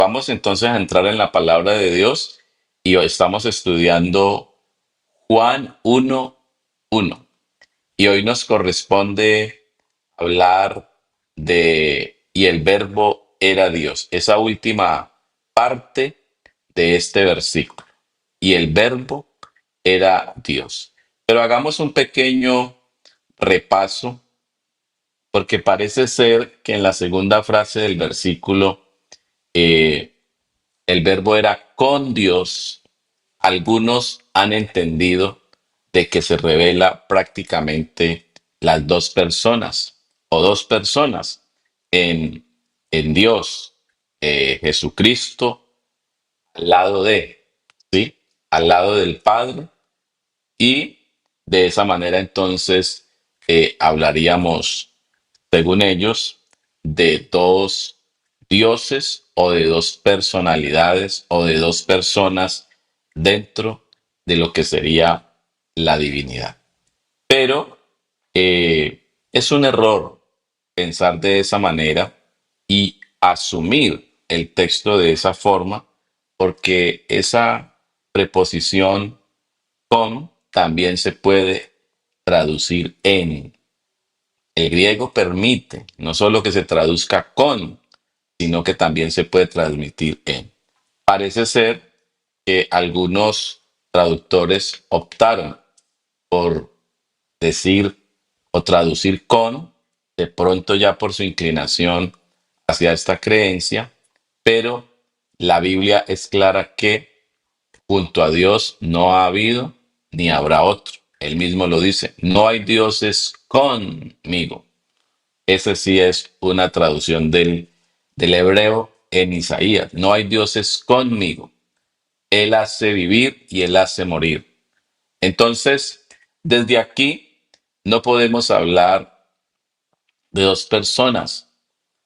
Vamos entonces a entrar en la palabra de Dios y hoy estamos estudiando Juan 1:1. Y hoy nos corresponde hablar de y el verbo era Dios, esa última parte de este versículo. Y el verbo era Dios. Pero hagamos un pequeño repaso porque parece ser que en la segunda frase del versículo eh, el verbo era con Dios. Algunos han entendido de que se revela prácticamente las dos personas o dos personas en, en Dios, Jesucristo al lado de, ¿sí? Al lado del Padre y de esa manera entonces hablaríamos, según ellos, de dos dioses o de dos personalidades o de dos personas dentro de lo que sería la divinidad. Pero es un error pensar de esa manera y asumir el texto de esa forma, porque esa preposición con también se puede traducir en. El griego permite no solo que se traduzca con, sino que también se puede transmitir en. Parece ser que algunos traductores optaron por decir o traducir con, de pronto ya por su inclinación hacia esta creencia, pero la Biblia es clara que junto a Dios no ha habido ni habrá otro. Él mismo lo dice, no hay dioses conmigo. Esa sí es una traducción del hebreo en Isaías. No hay dioses conmigo. Él hace vivir y él hace morir. Entonces, desde aquí no podemos hablar de dos personas,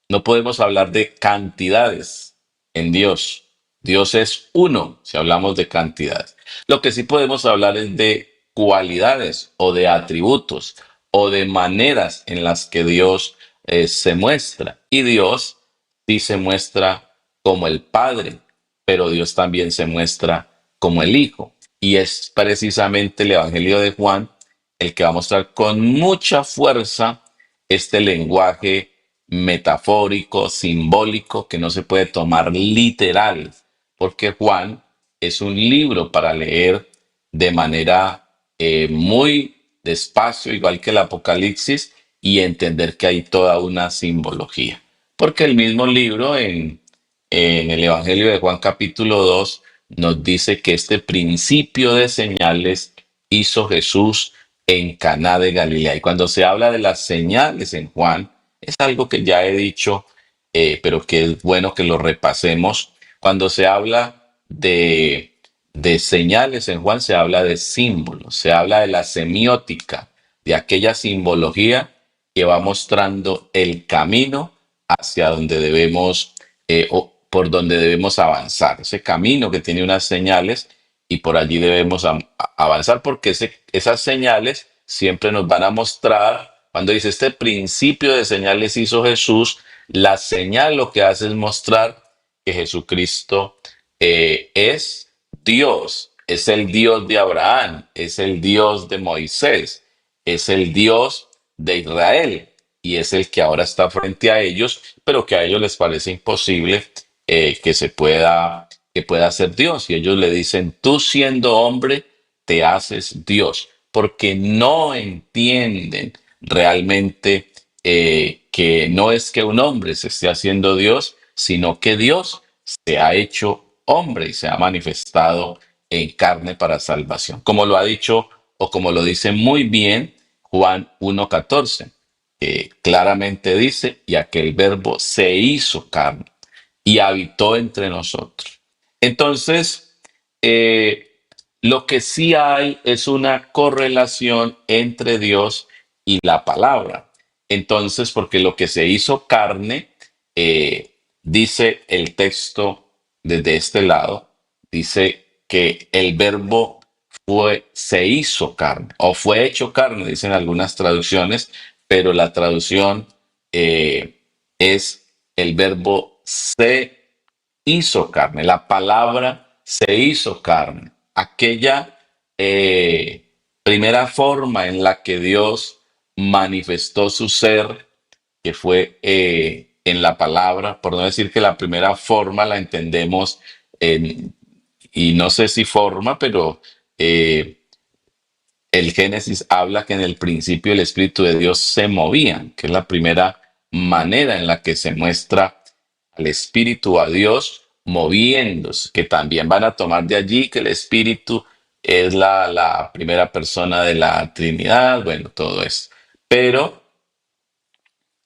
no podemos hablar de cantidades en Dios. Dios es uno si hablamos de cantidades. Lo que sí podemos hablar es de cualidades o de atributos o de maneras en las que Dios se muestra. Y Dios sí se muestra como el Padre, pero Dios también se muestra como el Hijo. Y es precisamente el Evangelio de Juan el que va a mostrar con mucha fuerza este lenguaje metafórico, simbólico, que no se puede tomar literal, porque Juan es un libro para leer de manera muy despacio, igual que el Apocalipsis, y entender que hay toda una simbología. Porque el mismo libro en el Evangelio de Juan capítulo 2 nos dice que este principio de señales hizo Jesús en Caná de Galilea. Y cuando se habla de las señales en Juan, es algo que ya he dicho, pero que es bueno que lo repasemos. Cuando se habla de señales en Juan, se habla de símbolos, se habla de la semiótica, de aquella simbología que va mostrando el camino hacia donde debemos o por donde debemos avanzar, ese camino que tiene unas señales y por allí debemos avanzar porque esas señales siempre nos van a mostrar, cuando dice este principio de señales hizo Jesús, la señal lo que hace es mostrar que Jesucristo es Dios, es el Dios de Abraham, es el Dios de Moisés, es el Dios de Israel y es el que ahora está frente a ellos, pero que a ellos les parece imposible que pueda ser Dios. Y ellos le dicen, tú siendo hombre, te haces Dios, porque no entienden realmente que no es que un hombre se esté haciendo Dios, sino que Dios se ha hecho hombre y se ha manifestado en carne para salvación. Como lo ha dicho o como lo dice muy bien Juan 1:14, que claramente dice, y aquel verbo se hizo carne y habitó entre nosotros. Entonces, lo que sí hay es una correlación entre Dios y la palabra. Entonces, porque lo que se hizo carne, dice el texto desde este lado, dice que el verbo se hizo carne o fue hecho carne, dicen algunas traducciones, pero la traducción es el verbo se hizo carne. La palabra se hizo carne. Aquella primera forma en la que Dios manifestó su ser, que fue en la palabra, por no decir que la primera forma la entendemos en, y no sé si forma, pero eh, el Génesis habla que en el principio el Espíritu de Dios se movía, que es la primera manera en la que se muestra al Espíritu, a Dios moviéndose, que también van a tomar de allí que el Espíritu es la primera persona de la Trinidad, bueno, todo eso. Pero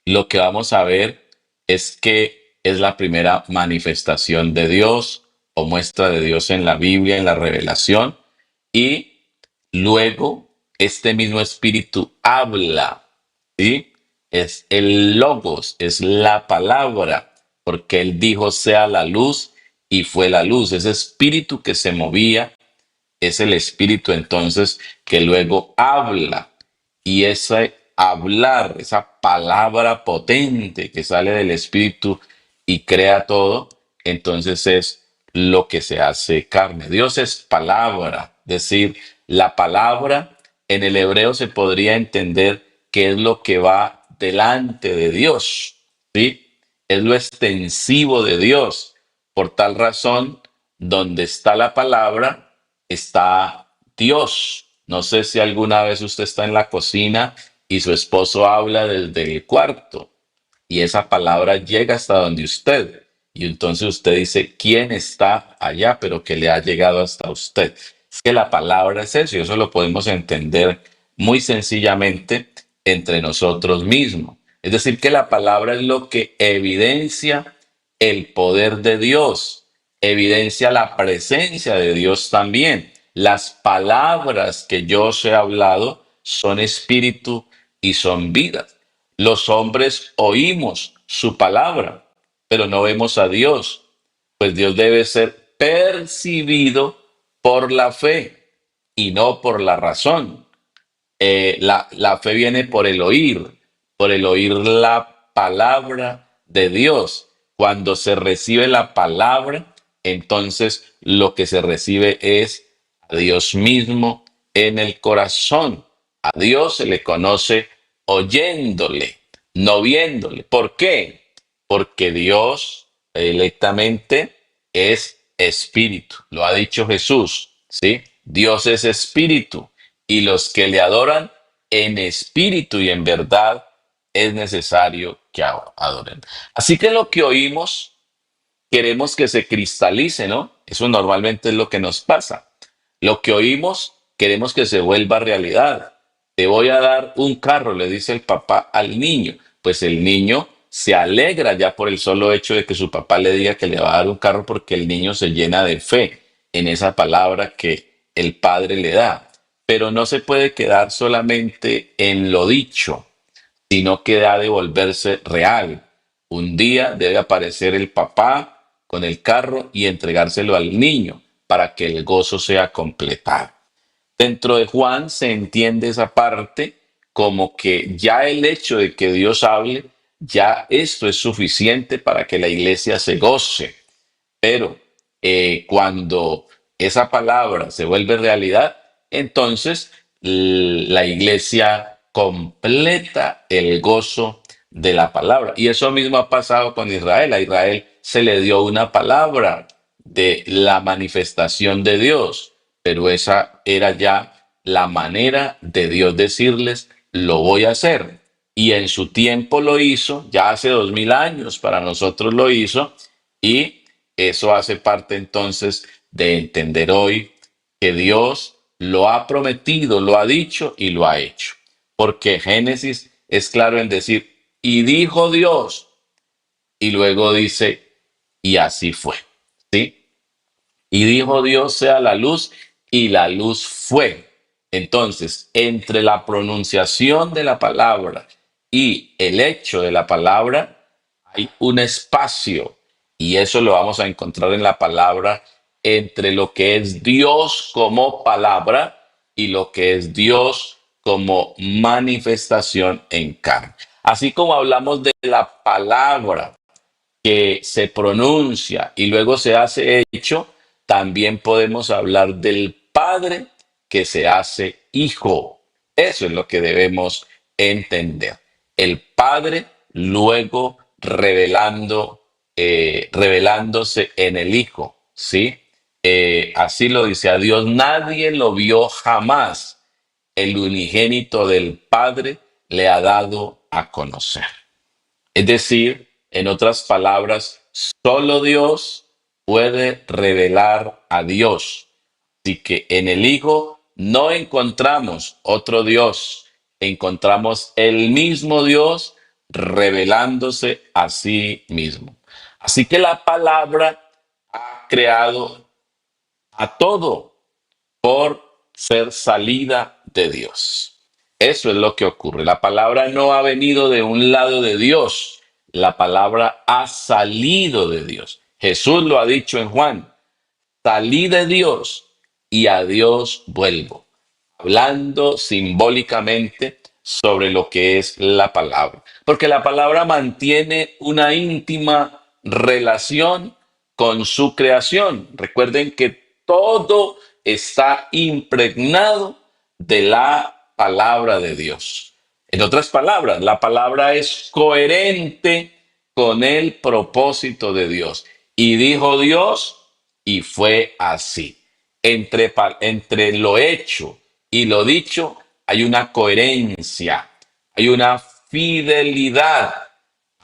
lo que vamos a ver es que es la primera manifestación de Dios o muestra de Dios en la Biblia, en la revelación, y luego este mismo espíritu habla, ¿sí? Es el logos, es la palabra, porque él dijo sea la luz y fue la luz. Ese espíritu que se movía es el espíritu entonces que luego habla, y ese hablar, esa palabra potente que sale del espíritu y crea todo, entonces es lo que se hace carne. Dios es palabra, es decir, la palabra en el hebreo se podría entender que es lo que va delante de Dios, ¿sí? Es lo extensivo de Dios. Por tal razón, donde está la palabra, está Dios. No sé si alguna vez usted está en la cocina y su esposo habla desde el cuarto y esa palabra llega hasta donde usted. Y entonces usted dice, ¿quién está allá? Pero que le ha llegado hasta usted. Es que la palabra es eso, y eso lo podemos entender muy sencillamente entre nosotros mismos. Es decir, que la palabra es lo que evidencia el poder de Dios, evidencia la presencia de Dios también. Las palabras que yo os he hablado son espíritu y son vida. Los hombres oímos su palabra, pero no vemos a Dios, pues Dios debe ser percibido por la fe y no por la razón. La fe viene por el oír la palabra de Dios. Cuando se recibe la palabra, entonces lo que se recibe es a Dios mismo en el corazón. A Dios se le conoce oyéndole, no viéndole. ¿Por qué? Porque Dios directamente es espíritu. Lo ha dicho Jesús, ¿sí? Dios es espíritu y los que le adoran en espíritu y en verdad es necesario que adoren. Así que lo que oímos queremos que se cristalice, ¿no? Eso normalmente es lo que nos pasa. Lo que oímos queremos que se vuelva realidad. Te voy a dar un carro, le dice el papá al niño. Pues el niño se alegra ya por el solo hecho de que su papá le diga que le va a dar un carro, porque el niño se llena de fe en esa palabra que el padre le da. Pero no se puede quedar solamente en lo dicho, sino que ha de volverse real. Un día debe aparecer el papá con el carro y entregárselo al niño para que el gozo sea completado. Dentro de Juan se entiende esa parte como que ya el hecho de que Dios hable, ya esto es suficiente para que la iglesia se goce. Pero cuando esa palabra se vuelve realidad, entonces la iglesia completa el gozo de la palabra. Y eso mismo ha pasado con Israel. A Israel se le dio una palabra de la manifestación de Dios, pero esa era ya la manera de Dios decirles, lo voy a hacer. Y en su tiempo lo hizo, ya hace 2000 años para nosotros lo hizo, y eso hace parte entonces de entender hoy que Dios lo ha prometido, lo ha dicho y lo ha hecho. Porque Génesis es claro en decir, y dijo Dios, y luego dice, y así fue. ¿Sí? Y dijo Dios sea la luz, y la luz fue. Entonces, entre la pronunciación de la palabra y el hecho de la palabra, hay un espacio, y eso lo vamos a encontrar en la palabra, entre lo que es Dios como palabra y lo que es Dios como manifestación en carne. Así como hablamos de la palabra que se pronuncia y luego se hace hecho, también podemos hablar del Padre que se hace hijo. Eso es lo que debemos entender. El Padre luego revelándose en el Hijo, ¿sí? Así lo dice a Dios, nadie lo vio jamás. El unigénito del Padre le ha dado a conocer. Es decir, en otras palabras, solo Dios puede revelar a Dios. Así que en el Hijo no encontramos otro Dios, encontramos el mismo Dios revelándose a sí mismo. Así que la palabra ha creado a todo por ser salida de Dios. Eso es lo que ocurre. La palabra no ha venido de un lado de Dios. La palabra ha salido de Dios. Jesús lo ha dicho en Juan. Salí de Dios y a Dios vuelvo, hablando simbólicamente sobre lo que es la palabra. Porque la palabra mantiene una íntima relación con su creación. Recuerden que todo está impregnado de la palabra de Dios. En otras palabras, la palabra es coherente con el propósito de Dios. Y dijo Dios, y fue así. Entre lo hecho y lo dicho hay una coherencia, hay una fidelidad,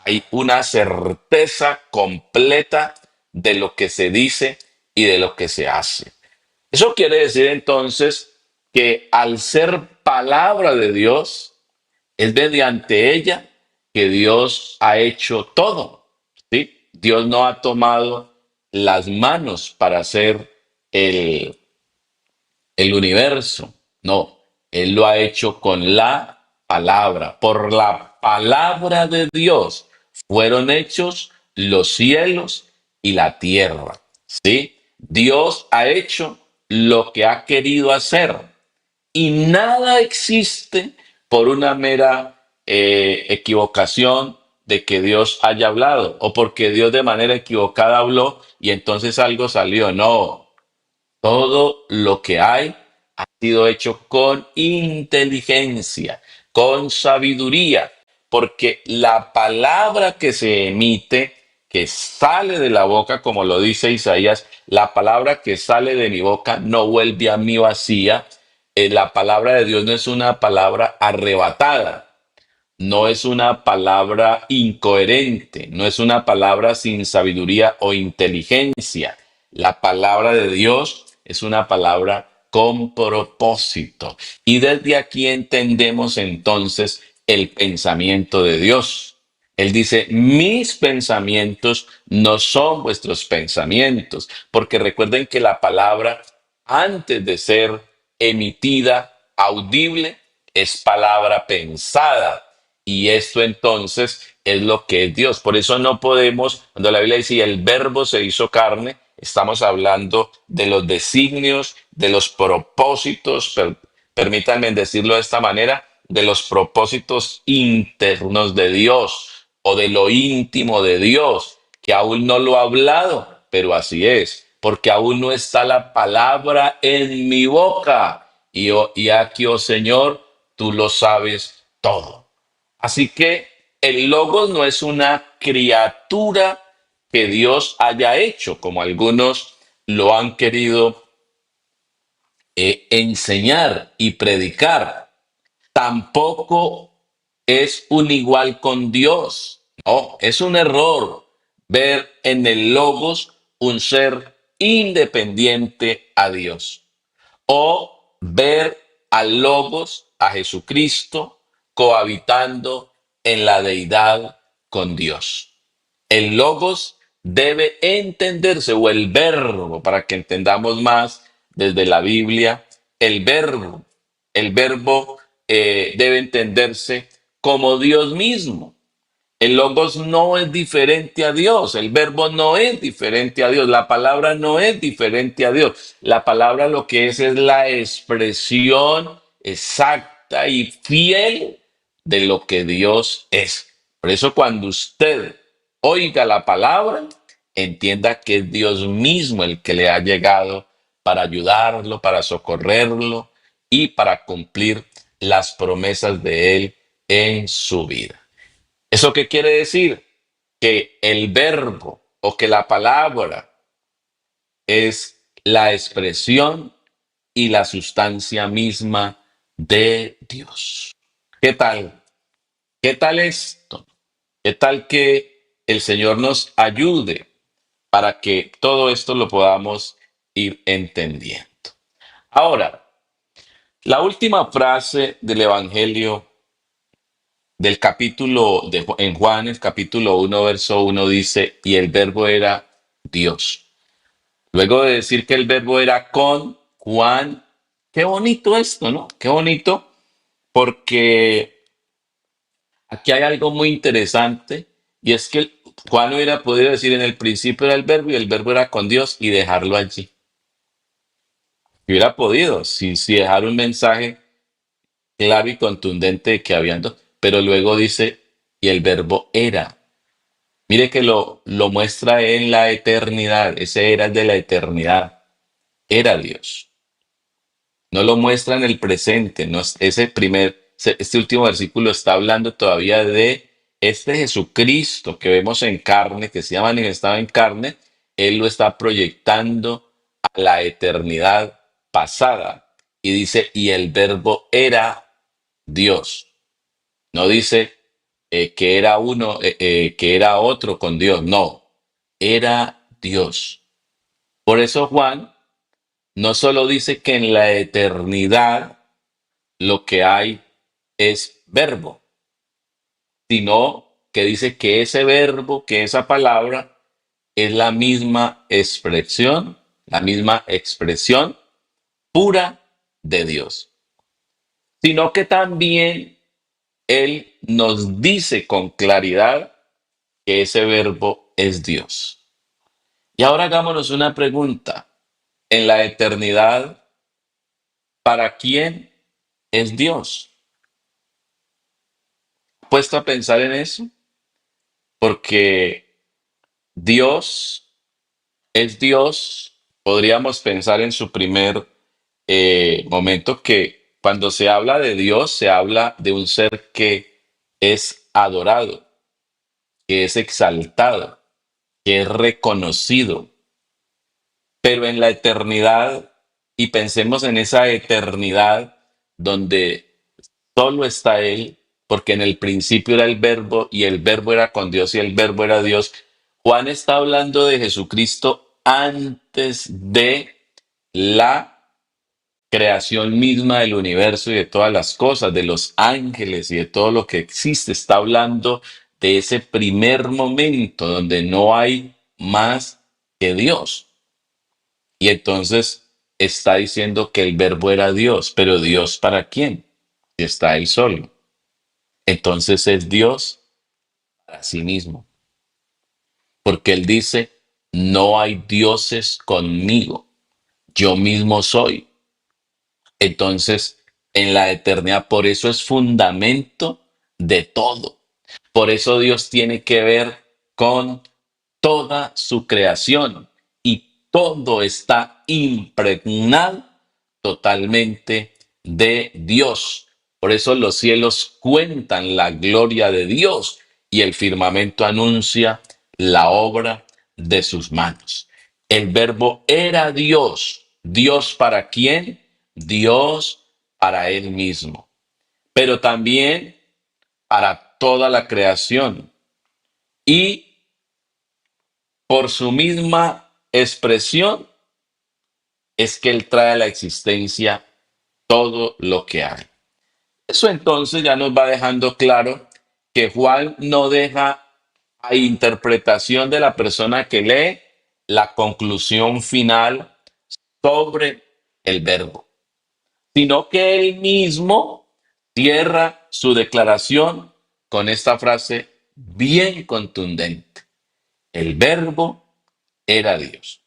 hay una certeza completa de lo que se dice y de lo que se hace. Eso quiere decir entonces que al ser palabra de Dios, es mediante ella que Dios ha hecho todo, ¿sí? Dios no ha tomado las manos para hacer el, el universo, no, Él lo ha hecho con la palabra. Por la palabra de Dios fueron hechos los cielos y la tierra, ¿sí? Dios ha hecho lo que ha querido hacer y nada existe por una mera equivocación de que Dios haya hablado o porque Dios de manera equivocada habló y entonces algo salió. No, todo lo que hay ha sido hecho con inteligencia, con sabiduría, porque la palabra que se emite, que sale de la boca, como lo dice Isaías, la palabra que sale de mi boca no vuelve a mí vacía. La palabra de Dios no es una palabra arrebatada, no es una palabra incoherente, no es una palabra sin sabiduría o inteligencia. La palabra de Dios es una palabra con propósito. Y desde aquí entendemos entonces el pensamiento de Dios. Él dice, mis pensamientos no son vuestros pensamientos, porque recuerden que la palabra, antes de ser emitida, audible, es palabra pensada. Y esto entonces es lo que es Dios. Por eso no podemos, cuando la Biblia dice, el verbo se hizo carne, estamos hablando de los designios, de los propósitos, permítanme decirlo de esta manera, de los propósitos internos de Dios o de lo íntimo de Dios, que aún no lo ha hablado, pero así es, porque aún no está la palabra en mi boca. Y aquí, oh Señor, tú lo sabes todo. Así que el logos no es una criatura que Dios haya hecho, como algunos lo han querido enseñar y predicar. Tampoco es un igual con Dios. No, es un error ver en el logos un ser independiente a Dios o ver al Logos, a Jesucristo, cohabitando en la deidad con Dios. El Logos debe entenderse, o el verbo, para que entendamos más desde la Biblia, el verbo debe entenderse como Dios mismo. El logos no es diferente a Dios, el verbo no es diferente a Dios, la palabra no es diferente a Dios. La palabra lo que es la expresión exacta y fiel de lo que Dios es. Por eso cuando usted oiga la palabra, entienda que es Dios mismo el que le ha llegado para ayudarlo, para socorrerlo y para cumplir las promesas de Él en su vida. ¿Eso qué quiere decir? Que el verbo o que la palabra es la expresión y la sustancia misma de Dios. ¿Qué tal? ¿Qué tal esto? ¿Qué tal que el Señor nos ayude para que todo esto lo podamos ir entendiendo? Ahora, la última frase del Evangelio del capítulo en Juan, el capítulo 1, verso 1 dice, y el verbo era Dios. Luego de decir que el verbo era con Juan, qué bonito esto, ¿no? Qué bonito, porque aquí hay algo muy interesante y es que Juan hubiera podido decir en el principio era el verbo y el verbo era con Dios y dejarlo allí. Hubiera podido, si dejar un mensaje claro y contundente de que habían dos, pero luego dice y el verbo era. Mire que lo muestra en la eternidad, ese era de la eternidad, era Dios. No lo muestra en el presente, no es- ese primer, este último versículo está hablando todavía de este Jesucristo que vemos en carne, que se ha manifestado en carne, Él lo está proyectando a la eternidad pasada. Y dice, y el verbo era Dios. No dice que era uno, que era otro con Dios, no, era Dios. Por eso Juan no solo dice que en la eternidad lo que hay es verbo, sino que dice que ese verbo, que esa palabra es la misma expresión pura de Dios. Sino que también Él nos dice con claridad que ese verbo es Dios. Y ahora hagámonos una pregunta. En la eternidad, ¿para quién es Dios? ¿Puesto a pensar en eso? Porque Dios es Dios. Podríamos pensar en su primer momento que cuando se habla de Dios, se habla de un ser que es adorado, que es exaltado, que es reconocido. Pero en la eternidad, y pensemos en esa eternidad donde solo está Él, porque en el principio era el verbo y el verbo era con Dios y el verbo era Dios. Juan está hablando de Jesucristo antes de la creación misma del universo y de todas las cosas, de los ángeles y de todo lo que existe. Está hablando de ese primer momento donde no hay más que Dios. Y entonces está diciendo que el verbo era Dios, pero ¿Dios para quién? Si está Él solo. Entonces es Dios para sí mismo, porque Él dice, no hay dioses conmigo, yo mismo soy. Entonces, en la eternidad, por eso es fundamento de todo. Por eso Dios tiene que ver con toda su creación y todo está impregnado totalmente de Dios. Por eso los cielos cuentan la gloria de Dios y el firmamento anuncia la obra de sus manos. El verbo era Dios. ¿Dios para quién? Dios para él mismo, pero también para toda la creación. Y por su misma expresión es que Él trae a la existencia todo lo que hay. Eso entonces ya nos va dejando claro que Juan no deja a interpretación de la persona que lee la conclusión final sobre el verbo, sino que él mismo cierra su declaración con esta frase bien contundente. El verbo era Dios.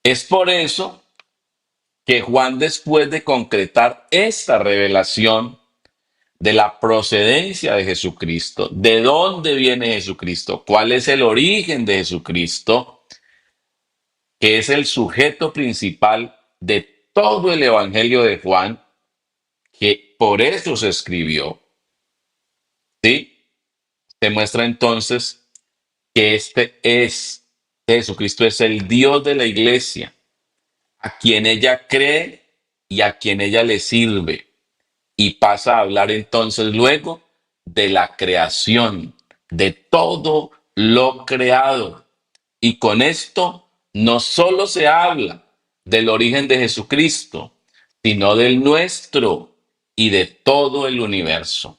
Es por eso que Juan, después de concretar esta revelación, de la procedencia de Jesucristo, de dónde viene Jesucristo, cuál es el origen de Jesucristo, que es el sujeto principal de todo el Evangelio de Juan, que por eso se escribió, ¿sí? Se muestra entonces que que Jesucristo es el Dios de la iglesia, a quien ella cree y a quien ella le sirve. Y pasa a hablar entonces luego de la creación, de todo lo creado. Y con esto no solo se habla del origen de Jesucristo, sino del nuestro y de todo el universo.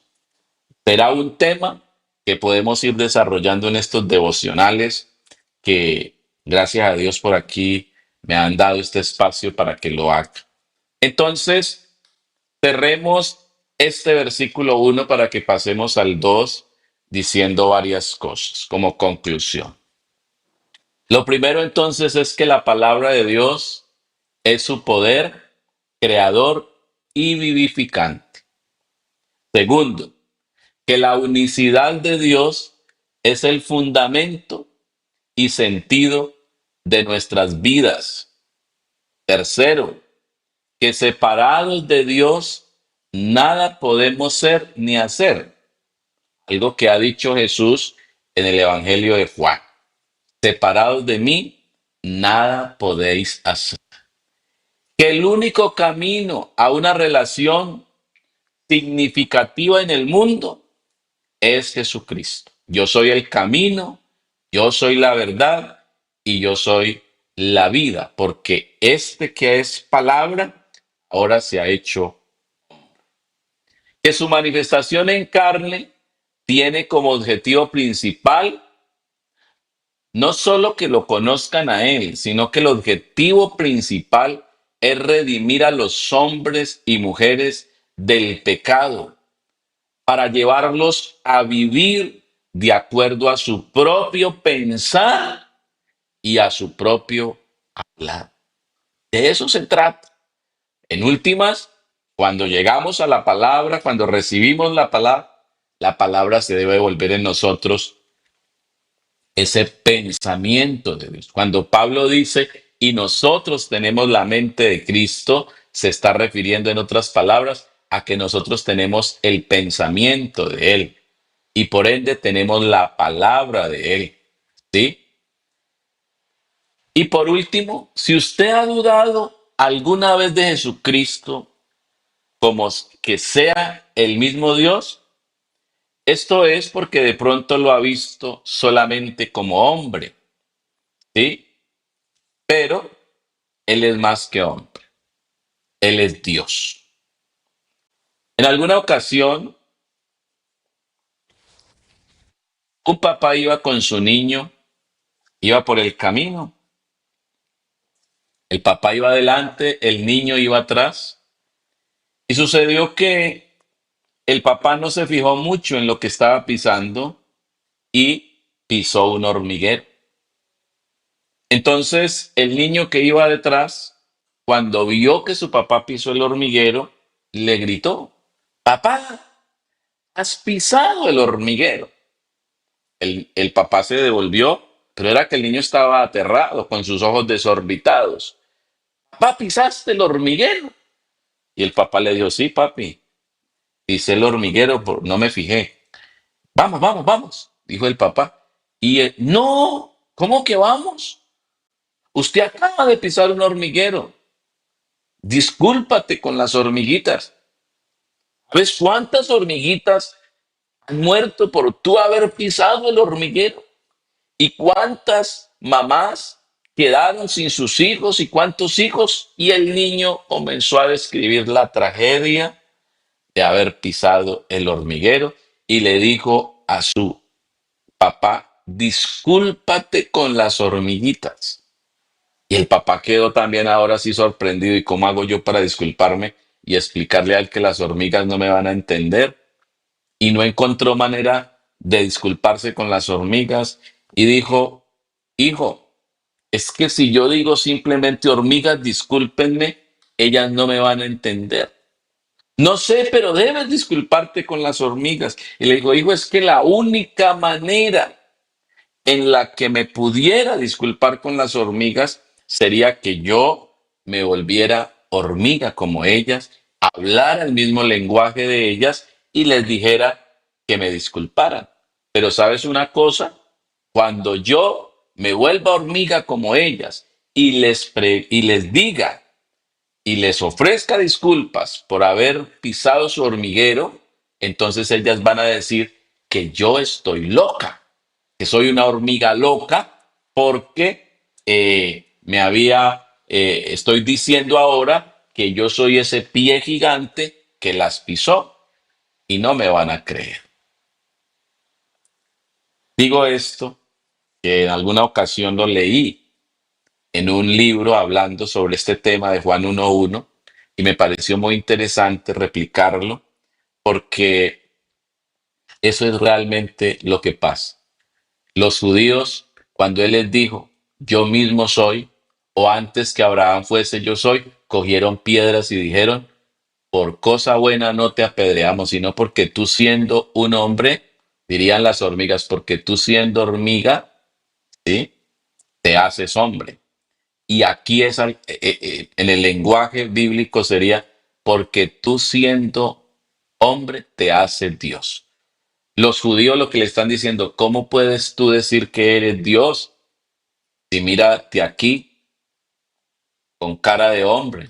Será un tema que podemos ir desarrollando en estos devocionales que, gracias a Dios, por aquí me han dado este espacio para que lo haga. Entonces, cerremos este versículo 1 para que pasemos al 2 diciendo varias cosas como conclusión. Lo primero entonces es que la palabra de Dios es su poder creador y vivificante. Segundo, que la unicidad de Dios es el fundamento y sentido de nuestras vidas. Tercero, que separados de Dios nada podemos ser ni hacer. Algo que ha dicho Jesús en el Evangelio de Juan. Separados de mí, nada podéis hacer. Que el único camino a una relación significativa en el mundo es Jesucristo. Yo soy el camino, yo soy la verdad y yo soy la vida, porque este que es palabra ahora se ha hecho. Que su manifestación en carne tiene como objetivo principal no solo que lo conozcan a Él, sino que el objetivo principal es redimir a los hombres y mujeres del pecado para llevarlos a vivir de acuerdo a su propio pensar y a su propio hablar. De eso se trata. En últimas, cuando llegamos a la palabra, cuando recibimos la palabra se debe volver en nosotros ese pensamiento de Dios. Cuando Pablo dice, y nosotros tenemos la mente de Cristo, se está refiriendo en otras palabras a que nosotros tenemos el pensamiento de Él y por ende tenemos la palabra de Él. ¿Sí? Y por último, si usted ha dudado alguna vez de Jesucristo como que sea el mismo Dios, esto es porque de pronto lo ha visto solamente como hombre, ¿sí? Pero Él es más que hombre, Él es Dios. En alguna ocasión, un papá iba con su niño, iba por el camino, el papá iba adelante, el niño iba atrás, y sucedió que el papá no se fijó mucho en lo que estaba pisando y pisó un hormiguero. Entonces, el niño que iba detrás, cuando vio que su papá pisó el hormiguero, le gritó, papá, has pisado el hormiguero. El papá se devolvió, pero era que el niño estaba aterrado, con sus ojos desorbitados. Papá, pisaste el hormiguero. Y el papá le dijo, sí, papi, pisé el hormiguero, no me fijé. Vamos, vamos, vamos, dijo el papá. Y él, no, ¿cómo que vamos? Usted acaba de pisar un hormiguero. Discúlpate con las hormiguitas. ¿Sabes cuántas hormiguitas han muerto por tú haber pisado el hormiguero? ¿Y cuántas mamás quedaron sin sus hijos y cuántos hijos? Y el niño comenzó a describir la tragedia de haber pisado el hormiguero y le dijo a su papá, discúlpate con las hormiguitas. Y el papá quedó también ahora sí sorprendido. ¿Y cómo hago yo para disculparme y explicarle a él que las hormigas no me van a entender? Y no encontró manera de disculparse con las hormigas y dijo, hijo, es que si yo digo simplemente hormigas, discúlpenme, ellas no me van a entender. No sé, pero debes disculparte con las hormigas. Y le dijo, hijo, es que la única manera en la que me pudiera disculpar con las hormigas sería que yo me volviera hormiga como ellas, hablara el mismo lenguaje de ellas y les dijera que me disculparan. Pero sabes una cosa, cuando yo me vuelva hormiga como ellas y les diga y les ofrezca disculpas por haber pisado su hormiguero, entonces ellas van a decir que yo estoy loca, que soy una hormiga loca porque estoy diciendo ahora que yo soy ese pie gigante que las pisó y no me van a creer. Digo esto que en alguna ocasión lo leí en un libro hablando sobre este tema de Juan 1.1 y me pareció muy interesante replicarlo porque eso es realmente lo que pasa. Los judíos, cuando él les dijo, yo mismo soy, o antes que Abraham fuese yo soy, cogieron piedras y dijeron, por cosa buena no te apedreamos, sino porque tú siendo un hombre, dirían las hormigas, porque tú siendo hormiga, ¿sí? Te haces hombre. Y aquí en el lenguaje bíblico sería, porque tú siendo hombre te haces Dios. Los judíos lo que le están diciendo, ¿cómo puedes tú decir que eres Dios si mírate aquí con cara de hombre?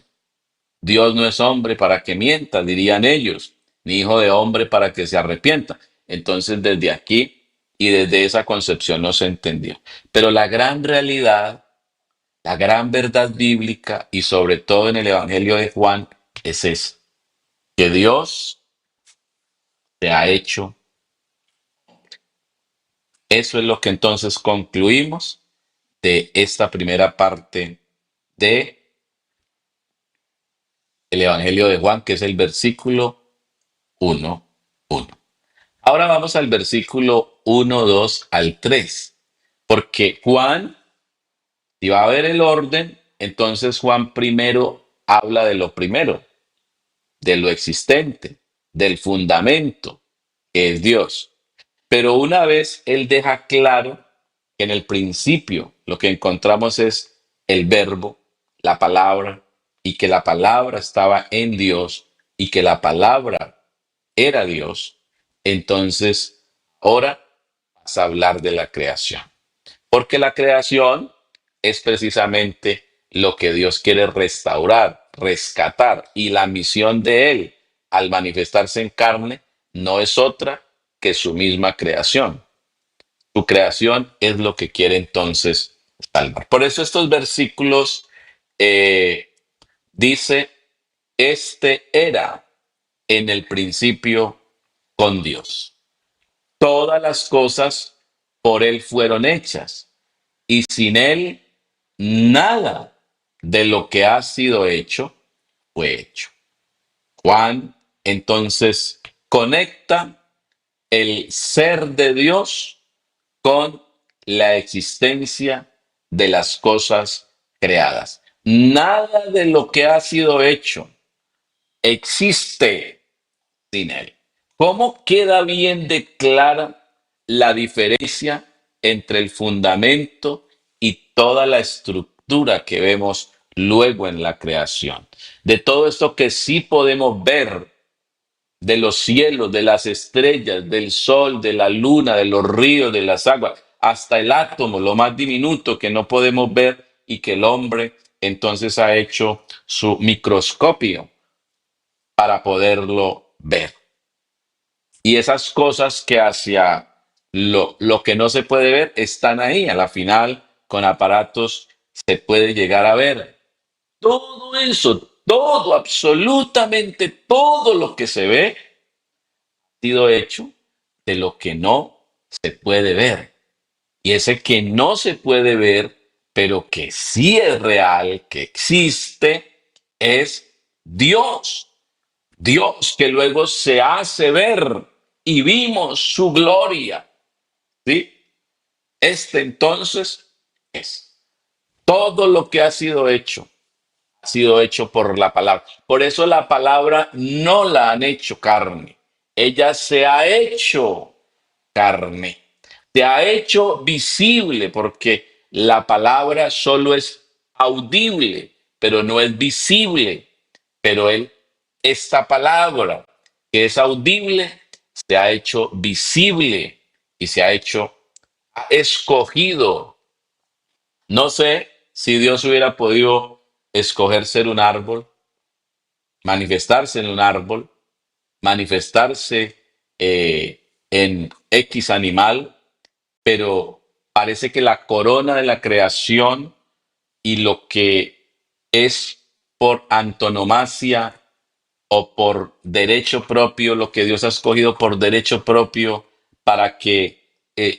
Dios no es hombre para que mienta, dirían ellos, ni hijo de hombre para que se arrepienta. Entonces desde aquí y desde esa concepción no se entendió. Pero la gran realidad, la gran verdad bíblica y sobre todo en el Evangelio de Juan es esa, que Dios se ha hecho. Eso es lo que entonces concluimos de esta primera parte de el Evangelio de Juan, que es el versículo 1:1. Ahora vamos al versículo 1, 2 al 3, porque Juan, si va a ver el orden, entonces Juan primero habla de lo primero, de lo existente, del fundamento, que es Dios. Pero una vez él deja claro que en el principio lo que encontramos es el verbo, la palabra, y que la palabra estaba en Dios y que la palabra era Dios, entonces ahora vas a hablar de la creación. Porque la creación es precisamente lo que Dios quiere restaurar, rescatar, y la misión de Él al manifestarse en carne no es otra que su misma creación. Su creación es lo que quiere entonces salvar. Por eso estos versículos eh, dice, este era en el principio con Dios. Todas las cosas por Él fueron hechas y sin Él nada de lo que ha sido hecho fue hecho. Juan entonces conecta el ser de Dios con la existencia de las cosas creadas. Nada de lo que ha sido hecho existe sin él. ¿Cómo queda bien de clara la diferencia entre el fundamento y toda la estructura que vemos luego en la creación? De todo esto que sí podemos ver, de los cielos, de las estrellas, del sol, de la luna, de los ríos, de las aguas, hasta el átomo, lo más diminuto que no podemos ver y que el hombre entonces ha hecho su microscopio para poderlo ver. Y esas cosas que hacia lo que no se puede ver están ahí. A la final, con aparatos se puede llegar a ver. Todo eso, todo, absolutamente todo lo que se ve, ha sido hecho de lo que no se puede ver. Y ese que no se puede ver, pero que sí es real, que existe, es Dios. Dios que luego se hace ver y vimos su gloria. ¿Sí? Este entonces es todo lo que ha sido hecho ha sido hecho por la palabra. Por eso la palabra no la han hecho carne. Ella se ha hecho carne. Se ha hecho visible porque la palabra solo es audible, pero no es visible. Pero esta palabra que es audible se ha hecho visible y se ha escogido. No sé si Dios hubiera podido escoger ser un árbol, manifestarse en un árbol, manifestarse en X animal, pero parece que la corona de la creación y lo que es por antonomasia o por derecho propio, lo que Dios ha escogido por derecho propio para que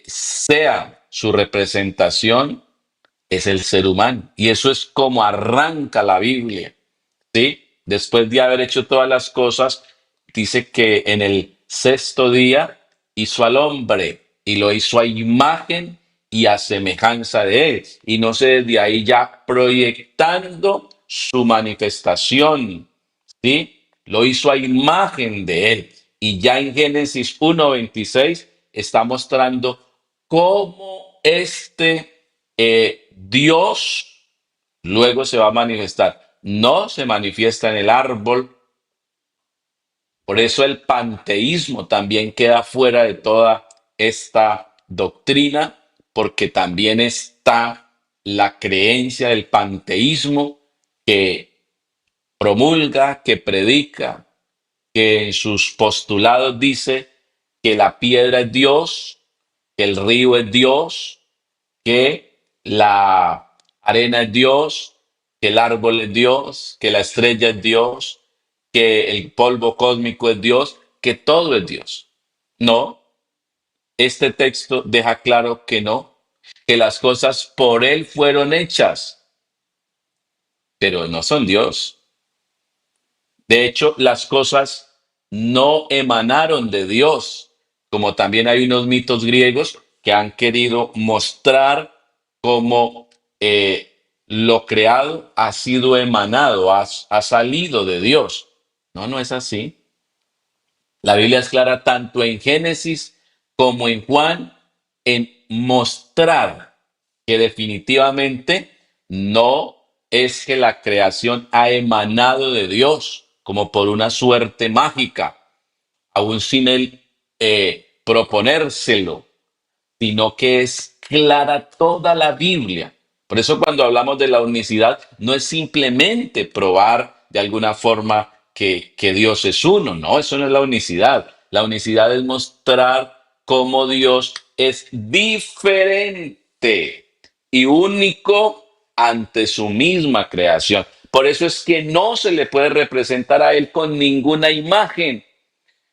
sea su representación, es el ser humano. Y eso es como arranca la Biblia. ¿Sí? Después de haber hecho todas las cosas, dice que en el sexto día hizo al hombre y lo hizo a imagen y a semejanza de él. Y no sé, desde ahí ya proyectando su manifestación, ¿sí? Lo hizo a imagen de él. Y ya en Génesis 1:26 está mostrando cómo Dios luego se va a manifestar. No se manifiesta en el árbol, por eso el panteísmo también queda fuera de toda esta doctrina, porque también está la creencia del panteísmo que promulga, que predica, que en sus postulados dice que la piedra es Dios, que el río es Dios, que la arena es Dios, que el árbol es Dios, que la estrella es Dios, que el polvo cósmico es Dios, que todo es Dios. No, este texto deja claro que no, que las cosas por Él fueron hechas, pero no son Dios. De hecho, las cosas no emanaron de Dios, como también hay unos mitos griegos que han querido mostrar cómo lo creado ha sido emanado, ha salido de Dios. No, no es así. La Biblia es clara tanto en Génesis como en Juan en mostrar que definitivamente no es que la creación ha emanado de Dios como por una suerte mágica, aún sin él proponérselo, sino que es clara toda la Biblia. Por eso cuando hablamos de la unicidad, no es simplemente probar de alguna forma que Dios es uno, no, eso no es la unicidad. La unicidad es mostrar cómo Dios es diferente y único ante su misma creación. Por eso es que no se le puede representar a Él con ninguna imagen.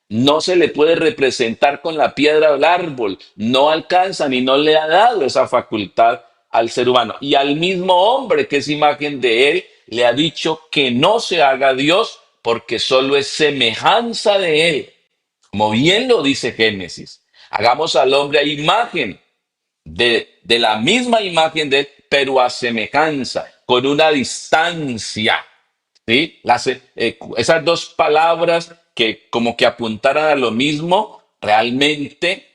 No se le puede representar con la piedra del árbol. No alcanza ni no le ha dado esa facultad al ser humano. Y al mismo hombre que es imagen de él, le ha dicho que no se haga Dios porque solo es semejanza de él. Como bien lo dice Génesis. Hagamos al hombre a imagen de la misma imagen de él, pero a semejanza, con una distancia. ¿Sí? Esas dos palabras que como que apuntaran a lo mismo, realmente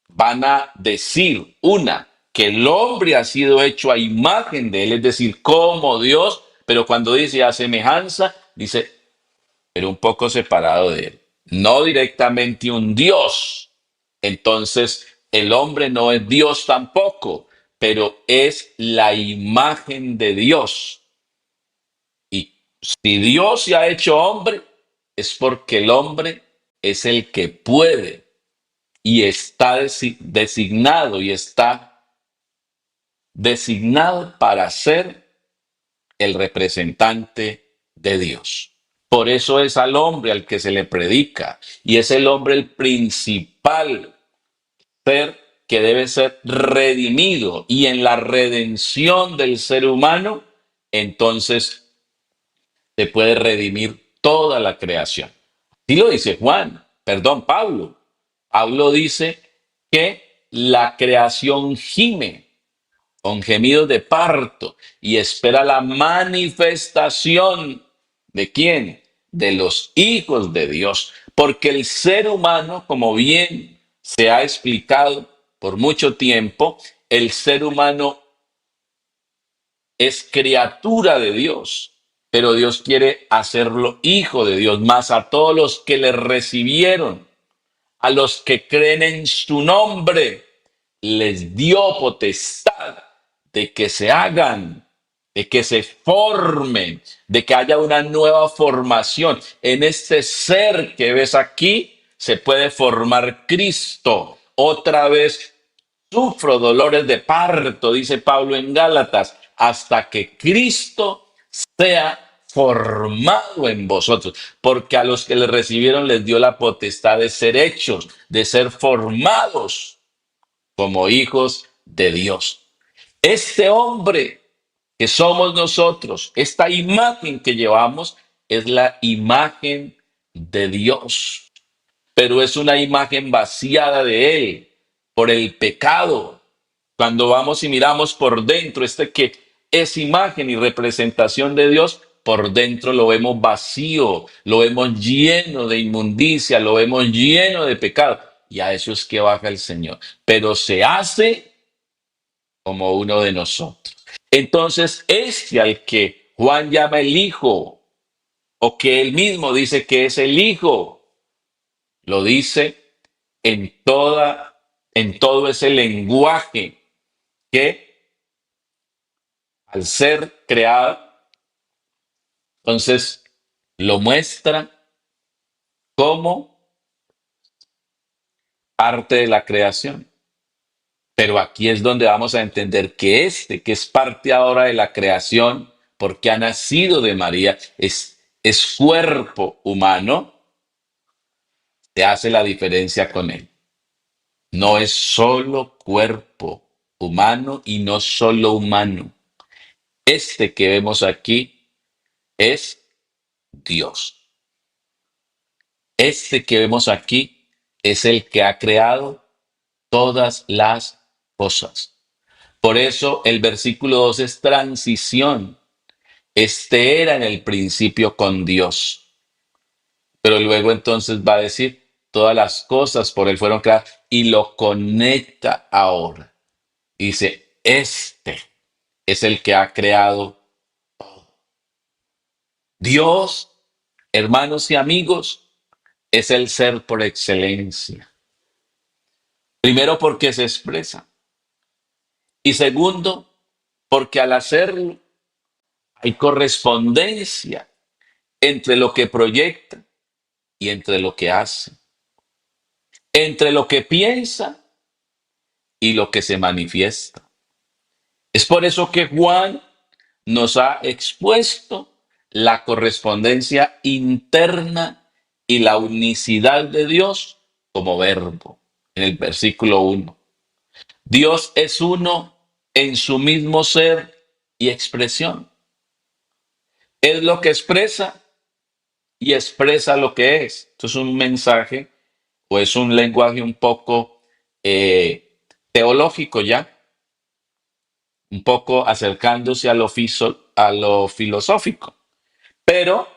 van a decir una, que el hombre ha sido hecho a imagen de él, es decir, como Dios, pero cuando dice a semejanza, dice, pero un poco separado de él, no directamente un Dios. Entonces, el hombre no es Dios tampoco, pero es la imagen de Dios. Y si Dios se ha hecho hombre, es porque el hombre es el que puede y está designado y está designado para ser el representante de Dios. Por eso es al hombre al que se le predica y es el hombre el principal ser que debe ser redimido, y en la redención del ser humano, entonces se puede redimir toda la creación. Sí lo dice Pablo. Pablo dice que la creación gime. con gemidos de parto y espera la manifestación ¿de quién? De los hijos de Dios. Porque el ser humano, como bien se ha explicado por mucho tiempo, el ser humano es criatura de Dios, pero Dios quiere hacerlo hijo de Dios, más a todos los que le recibieron, a los que creen en su nombre, les dio potestad de que se hagan, de que se formen, de que haya una nueva formación. En este ser que ves aquí se puede formar Cristo. Otra vez sufro dolores de parto, dice Pablo en Gálatas, hasta que Cristo sea formado en vosotros, porque a los que le recibieron les dio la potestad de ser hechos, de ser formados como hijos de Dios. Este hombre que somos nosotros, esta imagen que llevamos, es la imagen de Dios, pero es una imagen vaciada de Él por el pecado. Cuando vamos y miramos por dentro, este que es imagen y representación de Dios, por dentro lo vemos vacío, lo vemos lleno de inmundicia, lo vemos lleno de pecado. Y a eso es que baja el Señor. Pero se hace como uno de nosotros. Entonces, este al que Juan llama el Hijo, o que él mismo dice que es el Hijo, lo dice en todo ese lenguaje que al ser creado, entonces lo muestra como parte de la creación. Pero aquí es donde vamos a entender que este, que es parte ahora de la creación, porque ha nacido de María, es cuerpo humano, se hace la diferencia con él. No es solo cuerpo humano y no solo humano. Este que vemos aquí es Dios. Este que vemos aquí es el que ha creado todas las cosas. Por eso el versículo 2 es transición. Este era en el principio con Dios. Pero luego entonces va a decir, todas las cosas por él fueron creadas y lo conecta ahora. Dice, este es el que ha creado Dios, hermanos y amigos, es el ser por excelencia. Primero porque se expresa. Y segundo, porque al hacerlo hay correspondencia entre lo que proyecta y entre lo que hace, entre lo que piensa y lo que se manifiesta. Es por eso que Juan nos ha expuesto la correspondencia interna y la unicidad de Dios como verbo. En el versículo 1. Dios es uno en su mismo ser y expresión. Es lo que expresa y expresa lo que es. Esto es un mensaje o es un lenguaje un poco teológico ya, un poco acercándose a lo filosófico. Pero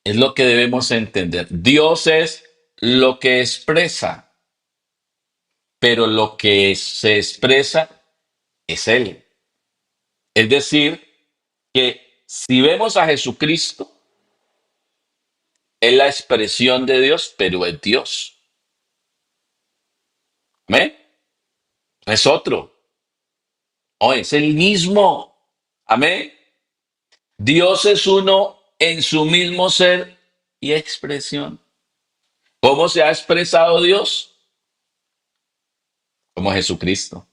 es lo que debemos entender. Dios es lo que expresa, pero lo que se expresa es Él. Es decir, que si vemos a Jesucristo, es la expresión de Dios, pero es Dios. ¿Amén? No es otro. No, es el mismo. Amén. Dios es uno en su mismo ser y expresión. ¿Cómo se ha expresado Dios? Como Jesucristo.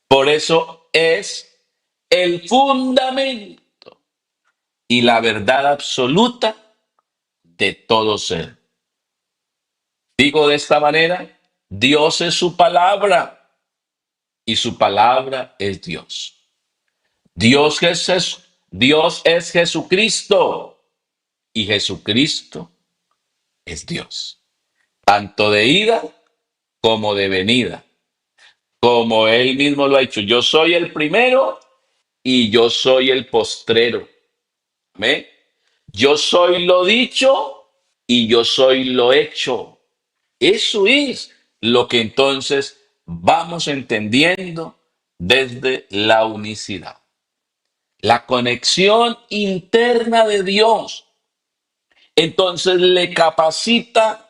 Por eso es el fundamento y la verdad absoluta de todo ser. Digo de esta manera, Dios es su palabra y su palabra es Dios. Dios es Jesucristo y Jesucristo es Dios, tanto de ida como de venida. como él mismo lo ha dicho, yo soy el primero y yo soy el postrero. Amén. Yo soy lo dicho y yo soy lo hecho. Eso es lo que entonces vamos entendiendo desde la unicidad. La conexión interna de Dios. Entonces le capacita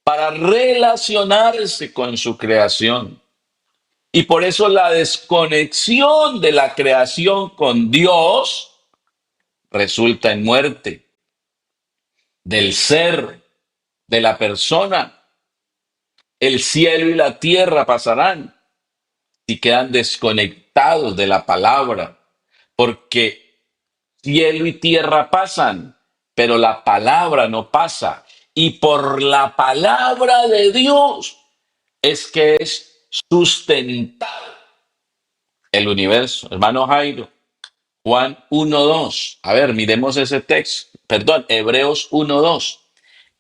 para relacionarse con su creación. Y por eso la desconexión de la creación con Dios resulta en muerte del ser, de la persona. El cielo y la tierra pasarán si quedan desconectados de la palabra, porque cielo y tierra pasan, pero la palabra no pasa. Y por la palabra de Dios es que es sustentado el universo. Hermano Jairo, Juan 1:2. A ver, miremos ese texto. Perdón, Hebreos 1:2.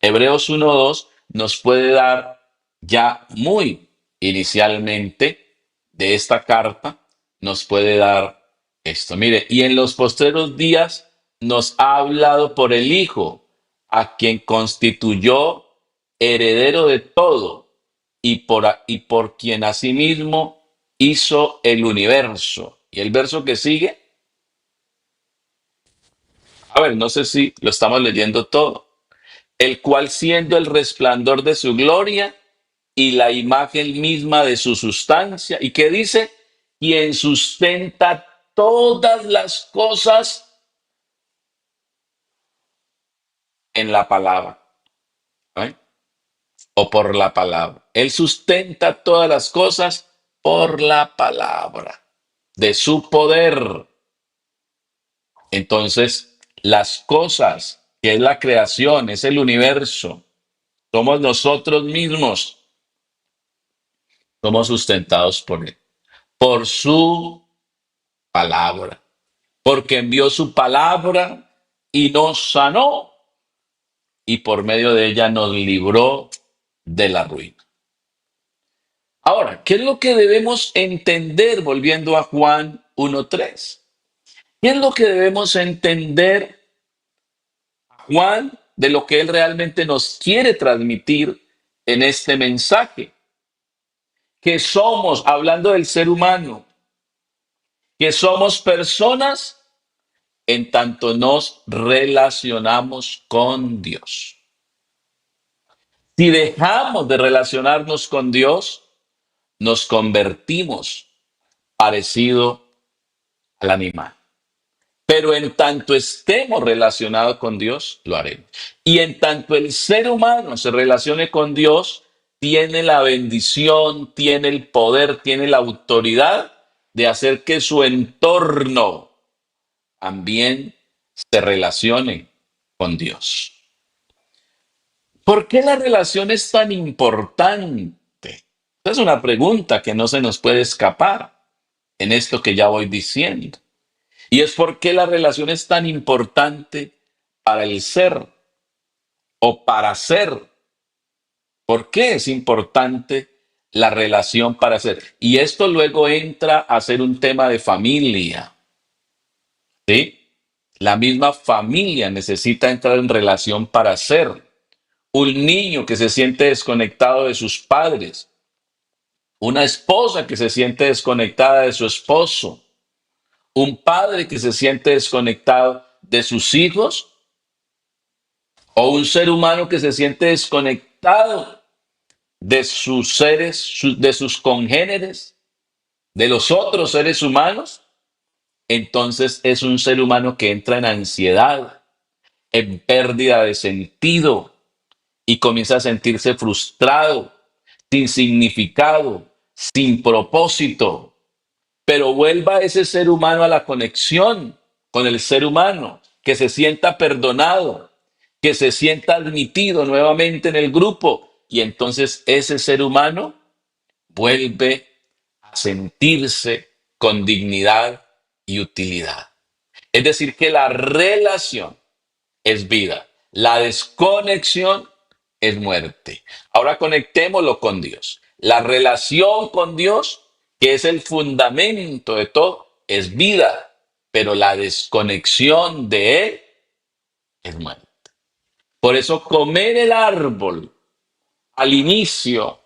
Hebreos 1:2 nos puede dar ya muy inicialmente de esta carta, nos puede dar esto. Mire, y en los postreros días nos ha hablado por el Hijo, a quien constituyó heredero de todo y por quien asimismo hizo el universo. Y el verso que sigue, a ver, no sé si lo estamos leyendo todo. El cual siendo el resplandor de su gloria y la imagen misma de su sustancia, y que dice, quien sustenta todas las cosas en la palabra, ¿eh? O por la palabra. Él sustenta todas las cosas por la palabra de su poder. Entonces, las cosas, que es la creación, es el universo, somos nosotros mismos, somos sustentados por él, por su palabra, porque envió su palabra y nos sanó y por medio de ella nos libró de la ruina. Ahora, ¿qué es lo que debemos entender volviendo a Juan 1:3? ¿Qué es lo que debemos entender, Juan, de lo que él realmente nos quiere transmitir en este mensaje? Que somos, hablando del ser humano, que somos personas en tanto nos relacionamos con Dios. Si dejamos de relacionarnos con Dios, nos convertimos parecido al animal. Pero en tanto estemos relacionados con Dios, lo haremos. Y en tanto el ser humano se relacione con Dios, tiene la bendición, tiene el poder, tiene la autoridad de hacer que su entorno también se relacione con Dios. ¿Por qué la relación es tan importante? Esa es una pregunta que no se nos puede escapar en esto que ya voy diciendo. Y es por qué la relación es tan importante para el ser o para ser. ¿Por qué es importante la relación para ser? Y esto luego entra a ser un tema de familia. ¿Sí? La misma familia necesita entrar en relación para ser. Un niño que se siente desconectado de sus padres, una esposa que se siente desconectada de su esposo, un padre que se siente desconectado de sus hijos, o un ser humano que se siente desconectado de sus seres, de sus congéneres, de los otros seres humanos, entonces es un ser humano que entra en ansiedad, en pérdida de sentido y comienza a sentirse frustrado, sin significado, sin propósito. Pero vuelva ese ser humano a la conexión con el ser humano, que se sienta perdonado, que se sienta admitido nuevamente en el grupo. Y entonces ese ser humano vuelve a sentirse con dignidad y utilidad. Es decir, que la relación es vida, la desconexión es muerte. Ahora conectémoslo con Dios. La relación con Dios que es el fundamento de todo, es vida, pero la desconexión de él es muerte. Por eso comer el árbol al inicio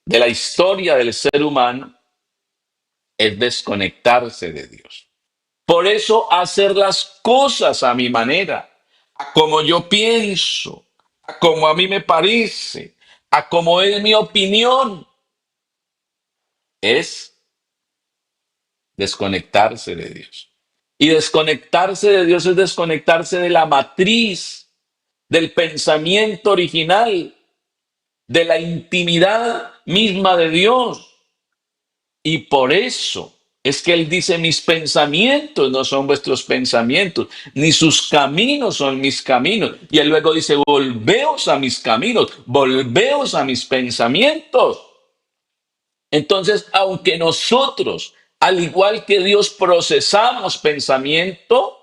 de la historia del ser humano es desconectarse de Dios. Por eso hacer las cosas a mi manera, a como yo pienso, a como a mí me parece, a como es mi opinión, es desconectarse de Dios. Y desconectarse de Dios es desconectarse de la matriz, del pensamiento original, de la intimidad misma de Dios. Y por eso es que Él dice, mis pensamientos no son vuestros pensamientos, ni sus caminos son mis caminos. Y Él luego dice, volveos a mis caminos, volveos a mis pensamientos. Entonces, aunque nosotros, al igual que Dios, procesamos pensamiento,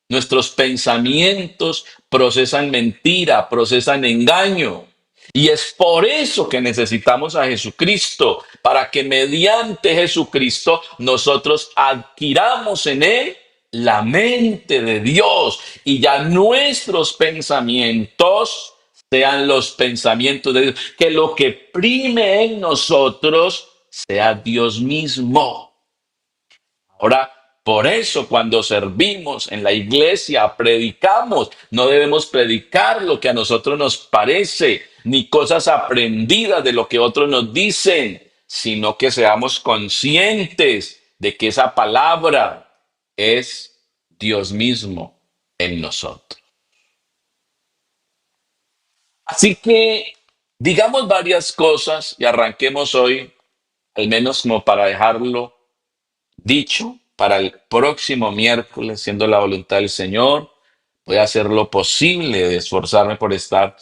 nuestros pensamientos procesan mentira, procesan engaño. Y es por eso que necesitamos a Jesucristo, para que mediante Jesucristo nosotros adquiramos en Él la mente de Dios y ya nuestros pensamientos sean los pensamientos de Dios. Que lo que prime en nosotros sea Dios mismo. Ahora, por eso cuando servimos en la iglesia, predicamos, no debemos predicar lo que a nosotros nos parece, ni cosas aprendidas de lo que otros nos dicen, sino que seamos conscientes de que esa palabra es Dios mismo en nosotros. Así que digamos varias cosas y arranquemos hoy, al menos como para dejarlo dicho para el próximo miércoles, siendo la voluntad del Señor. Voy a hacer lo posible de esforzarme por estar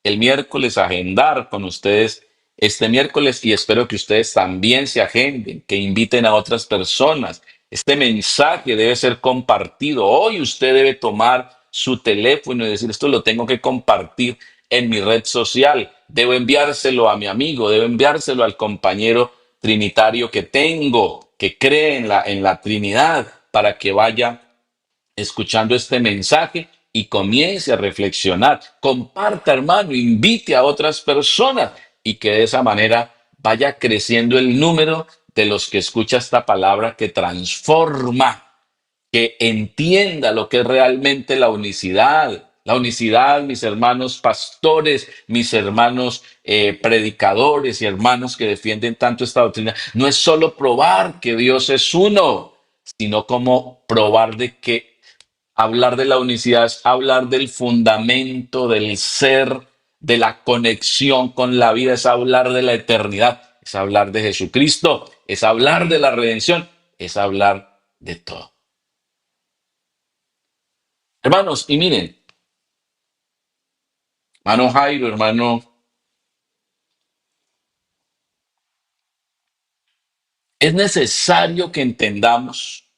el miércoles, agendar con ustedes este miércoles y espero que ustedes también se agenden, que inviten a otras personas. Este mensaje debe ser compartido. Hoy usted debe tomar su teléfono y decir, esto lo tengo que compartir en mi red social. Debo enviárselo a mi amigo, debo enviárselo al compañero trinitario que tengo, que cree en la Trinidad, para que vaya escuchando este mensaje y comience a reflexionar. Comparta, hermano, invite a otras personas y que de esa manera vaya creciendo el número de los que escucha esta palabra que transforma, que entienda lo que es realmente la unicidad. La unicidad, mis hermanos pastores, mis hermanos predicadores y hermanos que defienden tanto esta doctrina, no es solo probar que Dios es uno, sino como probar de que hablar de la unicidad es hablar del fundamento, del ser, de la conexión con la vida, es hablar de la eternidad, es hablar de Jesucristo, es hablar de la redención, es hablar de todo. Hermanos, y miren, hermano Jairo, hermano, es necesario que entendamos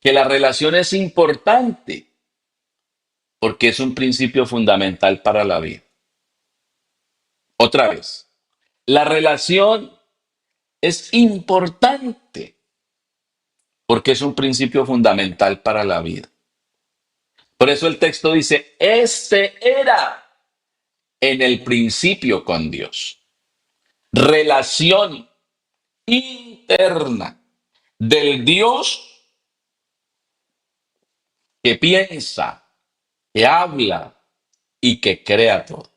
que la relación es importante porque es un principio fundamental para la vida. Otra vez, la relación es importante porque es un principio fundamental para la vida. Por eso el texto dice, este era en el principio con Dios. Relación interna del Dios que piensa, que habla y que crea todo.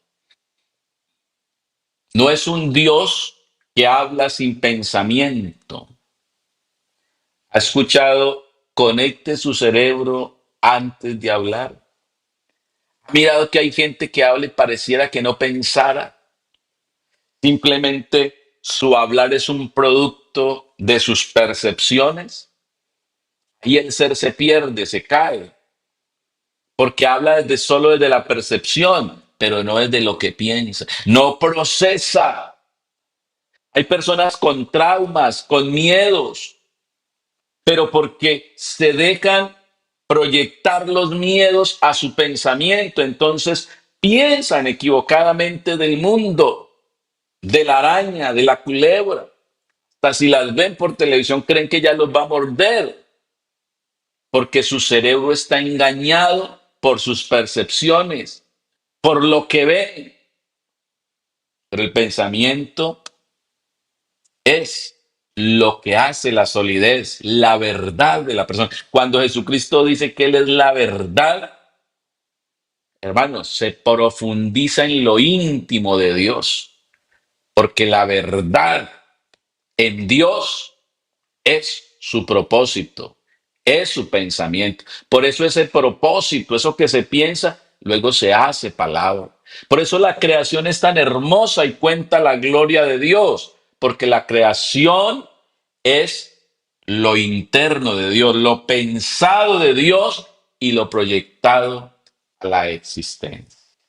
No es un Dios que habla sin pensamiento. ¿Ha escuchado? Conecte su cerebro antes de hablar. ¿Ha mirado que hay gente que habla y pareciera que no pensara? Simplemente su hablar es un producto de sus percepciones y el ser se pierde, se cae, porque habla solo desde la percepción, pero no desde lo que piensa, no procesa. Hay personas con traumas, con miedos, pero porque se dejan proyectar los miedos a su pensamiento, entonces piensan equivocadamente del mundo. de la araña, de la culebra. Hasta si las ven por televisión creen que ya los va a morder, porque su cerebro está engañado por sus percepciones, por lo que ven. Pero el pensamiento es lo que hace la solidez, la verdad de la persona. Cuando Jesucristo dice que Él es la verdad, hermanos, se profundiza en lo íntimo de Dios, porque la verdad en Dios es su propósito, es su pensamiento. Por eso ese propósito, eso que se piensa, luego se hace palabra. Por eso la creación es tan hermosa y cuenta la gloria de Dios, porque la creación es lo interno de Dios, lo pensado de Dios y lo proyectado a la existencia.